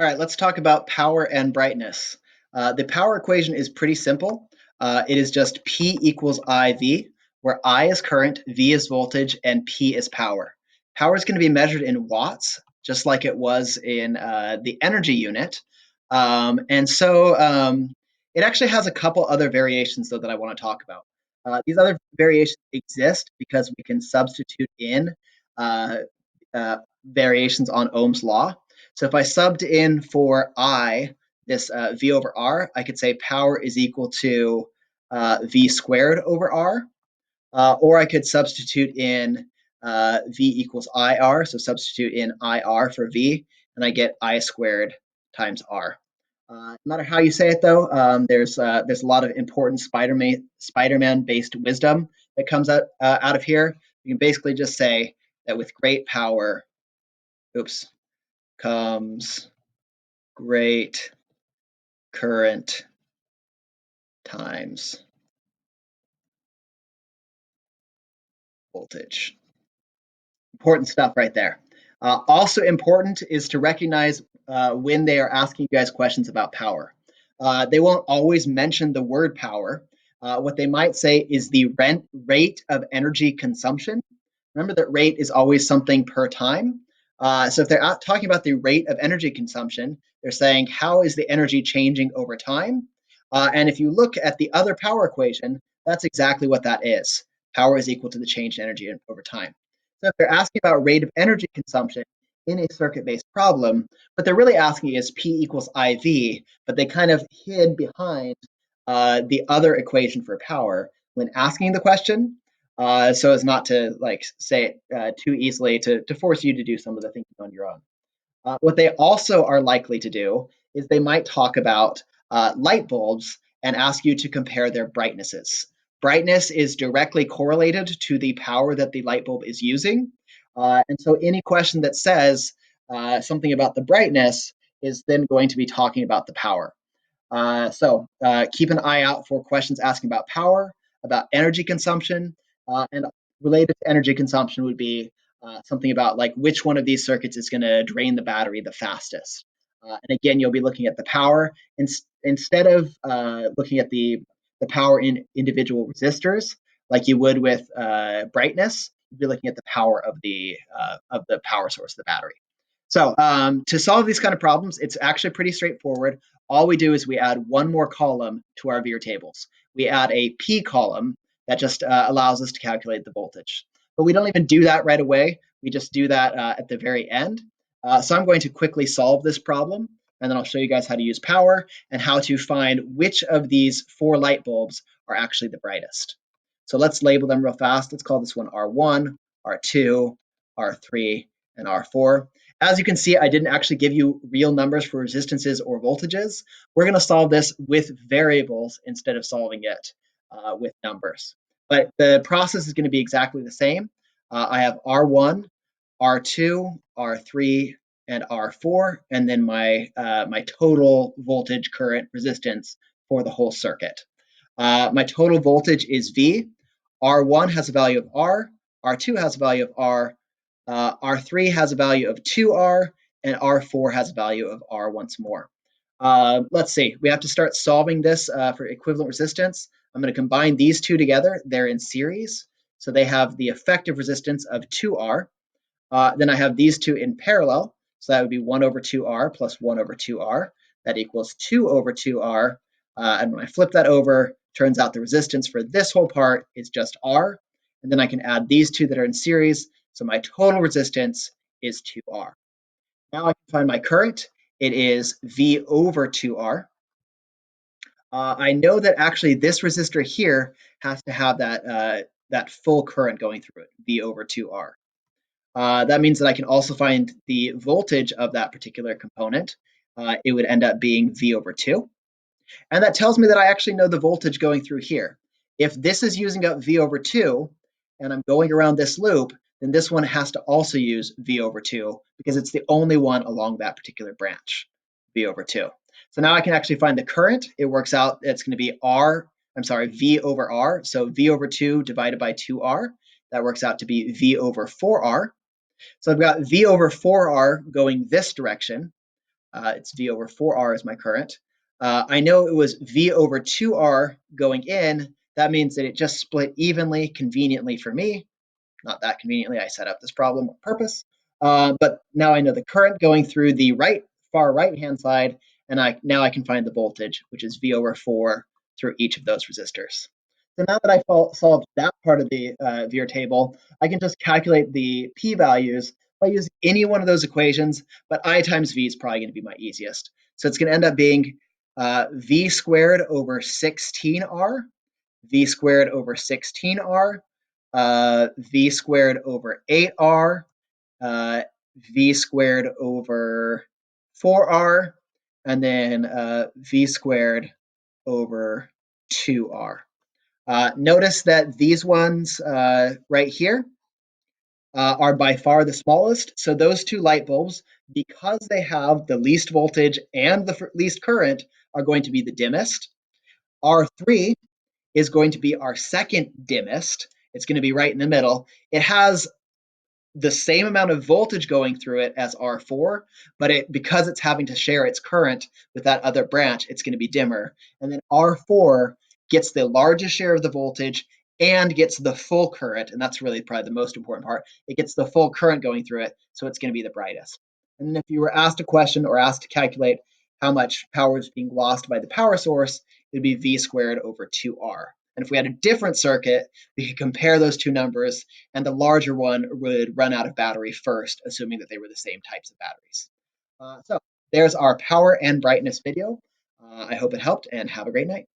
All right, let's talk about power and brightness. The power equation is pretty simple. It is just P equals IV, where I is current, V is voltage, and P is power. Power is going to be measured in watts, just like it was in the energy unit. It actually has a couple other variations, though, that I want to talk about. These other variations exist because we can substitute in uh, variations on Ohm's law. So if I subbed in for I, this V over R, I could say power is equal to V squared over R, or I could substitute in V equals IR, so substitute in IR for V, and I get I squared times R. No matter how you say it, though, there's a lot of important Spider-Man based wisdom that comes out of here. You can basically just say that with great power, comes great current times voltage. Important stuff right there. Also important is to recognize when they are asking you guys questions about power. They won't always mention the word power. What they might say is the rate of energy consumption. Remember that rate is always something per time. So if they're talking about the rate of energy consumption, they're saying, how is the energy changing over time? And if you look at the other power equation, that's exactly what that is. Power is equal to the change in energy over time. So if they're asking about rate of energy consumption in a circuit-based problem, what they're really asking is P equals IV, but they kind of hid behind the other equation for power when asking the question, so as not to like say it too easily to force you to do some of the thinking on your own. What they also are likely to do is they might talk about light bulbs and ask you to compare their brightnesses. Brightness is directly correlated to the power that the light bulb is using. And so any question that says something about the brightness is then going to be talking about the power. Keep an eye out for questions asking about power, about energy consumption, and related to energy consumption would be something about like which one of these circuits is going to drain the battery the fastest. And again, you'll be looking at the power instead of looking at the power in individual resistors like you would with brightness. You'll be looking at the power of the power source, the battery. So to solve these kind of problems, it's actually pretty straightforward. All we do is we add one more column to our VIR tables. We add a P column that just allows us to calculate the voltage. But we don't even do that right away. We just do that at the very end. So I'm going to quickly solve this problem, and then I'll show you guys how to use power and how to find which of these 4 light bulbs are actually the brightest. So let's label them real fast. Let's call this one R1, R2, R3, and R4. As you can see, I didn't actually give you real numbers for resistances or voltages. We're going to solve this with variables instead of solving it with numbers. But the process is going to be exactly the same. I have R1, R2, R3, and R4, and then my total voltage, current, resistance for the whole circuit. My total voltage is V. R1 has a value of R, R2 has a value of R, R3 has a value of 2R, and R4 has a value of R once more. Let's see, we have to start solving this for equivalent resistance. I'm going to combine these two together. They're in series, so they have the effective resistance of 2R. Then I have these two in parallel, so that would be 1 over 2R plus 1 over 2R. That equals 2 over 2R. And when I flip that over, turns out the resistance for this whole part is just R. And then I can add these two that are in series, so my total resistance is 2R. Now I can find my current. It is V over 2R. I know that actually this resistor here has to have that full current going through it, V over 2R. That means that I can also find the voltage of that particular component. It would end up being V over 2. And that tells me that I actually know the voltage going through here. If this is using up V over 2, and I'm going around this loop, then this one has to also use V over 2 because it's the only one along that particular branch, V over 2. So now I can actually find the current. It works out, it's going to be V over R. So V over 2 divided by 2R. That works out to be V over 4R. So I've got V over 4R going this direction. It's V over 4R is my current. I know it was V over 2R going in. That means that it just split evenly, conveniently for me. Not that conveniently, I set up this problem on purpose. But now I know the current going through the far right-hand side, and now I can find the voltage, which is V over 4 through each of those resistors. So now that I solved that part of the VIR table, I can just calculate the p-values by using any one of those equations, but I times V is probably going to be my easiest. So it's going to end up being V squared over 16R, V squared over 16R, V squared over 8R, V squared over 4R, and then V squared over 2R. Notice that these ones right here are by far the smallest. So those two light bulbs, because they have the least voltage and the least current, are going to be the dimmest. R3 is going to be our second dimmest. It's going to be right in the middle. It has the same amount of voltage going through it as R4, but because it's having to share its current with that other branch, it's going to be dimmer. And then R4 gets the largest share of the voltage and gets the full current, and that's really probably the most important part. It gets the full current going through it, so it's going to be the brightest. And then if you were asked a question or asked to calculate how much power is being lost by the power source, it would be V squared over 2R. And if we had a different circuit, we could compare those two numbers, and the larger one would run out of battery first, assuming that they were the same types of batteries. So there's our power and brightness video. I hope it helped, and have a great night.